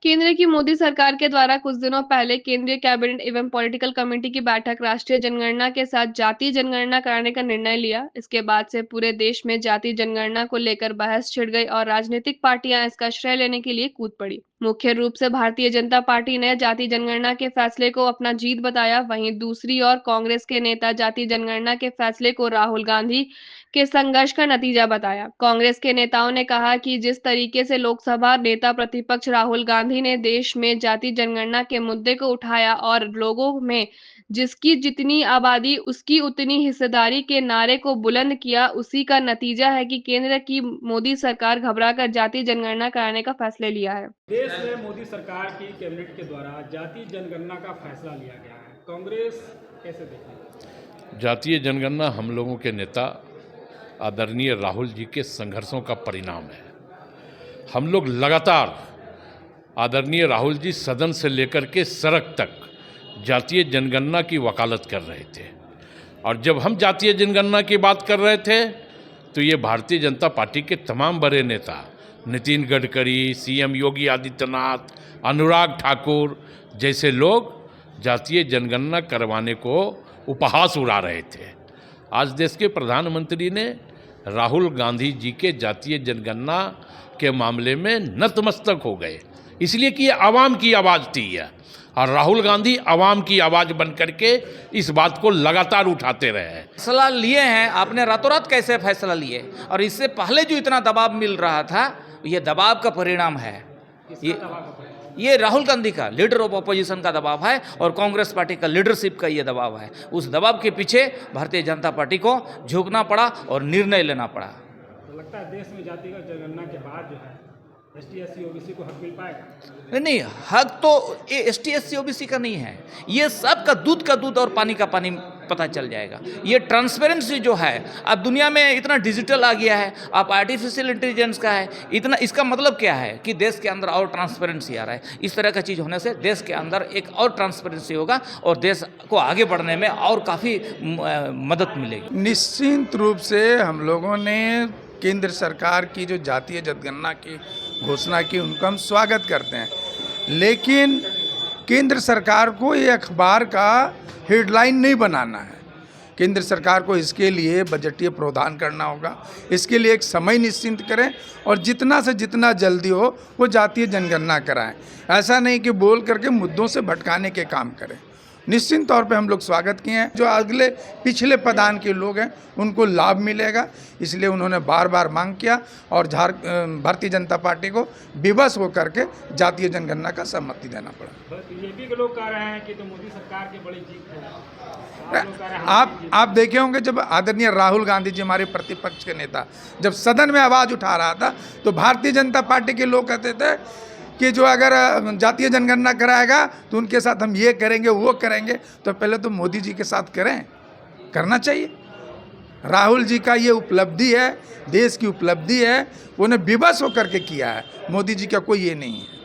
केंद्र की मोदी सरकार के द्वारा कुछ दिनों पहले केंद्रीय कैबिनेट एवं पॉलिटिकल कमेटी की बैठक राष्ट्रीय जनगणना के साथ जातीय जनगणना कराने का निर्णय लिया। इसके बाद से पूरे देश में जातीय जनगणना को लेकर बहस छिड़ गई और राजनीतिक पार्टियां इसका श्रेय लेने के लिए कूद पड़ी। मुख्य रूप से भारतीय जनता पार्टी ने जातीय जनगणना के फैसले को अपना जीत बताया। वहीं दूसरी ओर कांग्रेस के नेता जातीय जनगणना के फैसले को राहुल गांधी के संघर्ष का नतीजा बताया। कांग्रेस के नेताओं ने कहा कि जिस तरीके से लोकसभा नेता प्रतिपक्ष राहुल गांधी ने देश में जाति जनगणना के मुद्दे को उठाया और लोगों में जिसकी जितनी आबादी उसकी उतनी हिस्सेदारी के नारे को बुलंद किया, उसी का नतीजा है कि केंद्र की मोदी सरकार घबराकर जाति जनगणना कराने का फैसला लिया है। देश में मोदी सरकार की कैबिनेट के द्वारा जातीय जनगणना का फैसला लिया गया है, कांग्रेस कैसे देखती है? जातीय जनगणना हम लोगों के नेता आदरणीय राहुल जी के संघर्षों का परिणाम है। हम लोग लगातार आदरणीय राहुल जी सदन से लेकर के सड़क तक जातीय जनगणना की वकालत कर रहे थे, और जब हम जातीय जनगणना की बात कर रहे थे तो ये भारतीय जनता पार्टी के तमाम बड़े नेता नितिन गडकरी, सीएम योगी आदित्यनाथ, अनुराग ठाकुर जैसे लोग जातीय जनगणना करवाने को उपहास उड़ा रहे थे। आज देश के प्रधानमंत्री ने राहुल गांधी जी के जातीय जनगणना के मामले में नतमस्तक हो गए, इसलिए कि ये आवाम की आवाज़ थी यह, और राहुल गांधी आवाम की आवाज़ बन करके इस बात को लगातार उठाते रहे। फैसला लिए हैं आपने, रातों रात कैसे फैसला लिए? और इससे पहले जो इतना दबाव मिल रहा था, ये दबाव का परिणाम है। ये राहुल गांधी का, लीडर ऑफ अपोजिशन का दबाव है, और कांग्रेस पार्टी का लीडरशिप का ये दबाव है। उस दबाव के पीछे भारतीय जनता पार्टी को झुकना पड़ा और निर्णय लेना पड़ा। तो लगता है देश में जातिगत जनगणना के बाद जो है एसटी एससी ओबीसी को हक मिल पाएगा? नहीं, हक तो ये एसटी एससी ओबीसी का नहीं है, ये सब का दूध और पानी का पानी पता चल जाएगा। ये ट्रांसपेरेंसी जो है, अब दुनिया में इतना डिजिटल आ गया है, आप आर्टिफिशियल इंटेलिजेंस का है इतना, इसका मतलब क्या है कि देश के अंदर और ट्रांसपेरेंसी आ रहा है। इस तरह का चीज़ होने से देश के अंदर एक और ट्रांसपेरेंसी होगा और देश को आगे बढ़ने में और काफ़ी मदद मिलेगी। निश्चित रूप से हम लोगों ने केंद्र सरकार की जो जातीय जनगणना की घोषणा की, उनका हम स्वागत करते हैं, लेकिन केंद्र सरकार को ये अखबार का हेडलाइन नहीं बनाना है। केंद्र सरकार को इसके लिए बजटीय प्रावधान करना होगा, इसके लिए एक समय निश्चित करें और जितना से जितना जल्दी हो वो जातीय जनगणना कराएं। ऐसा नहीं कि बोल करके मुद्दों से भटकाने के काम करें। निश्चित तौर पे हम लोग स्वागत किए हैं। जो अगले पिछले प्रधान के लोग हैं उनको लाभ मिलेगा, इसलिए उन्होंने बार बार मांग किया और भारतीय जनता पार्टी को विवश होकर के जातीय जनगणना का सहमति देना पड़ा। बीजेपी के लोग कह रहे हैं कि तो मोदी सरकार की बड़ी जीत है। आप देखे होंगे जब आदरणीय राहुल गांधी जी, हमारे प्रतिपक्ष के नेता, जब सदन में आवाज़ उठा रहा था तो भारतीय जनता पार्टी के लोग कहते थे कि जो अगर जातीय जनगणना कराएगा तो उनके साथ हम ये करेंगे वो करेंगे। तो पहले तो मोदी जी के साथ करें, करना चाहिए। राहुल जी का ये उपलब्धि है, देश की उपलब्धि है, उन्हें विवश होकर के किया है। मोदी जी का कोई ये नहीं है।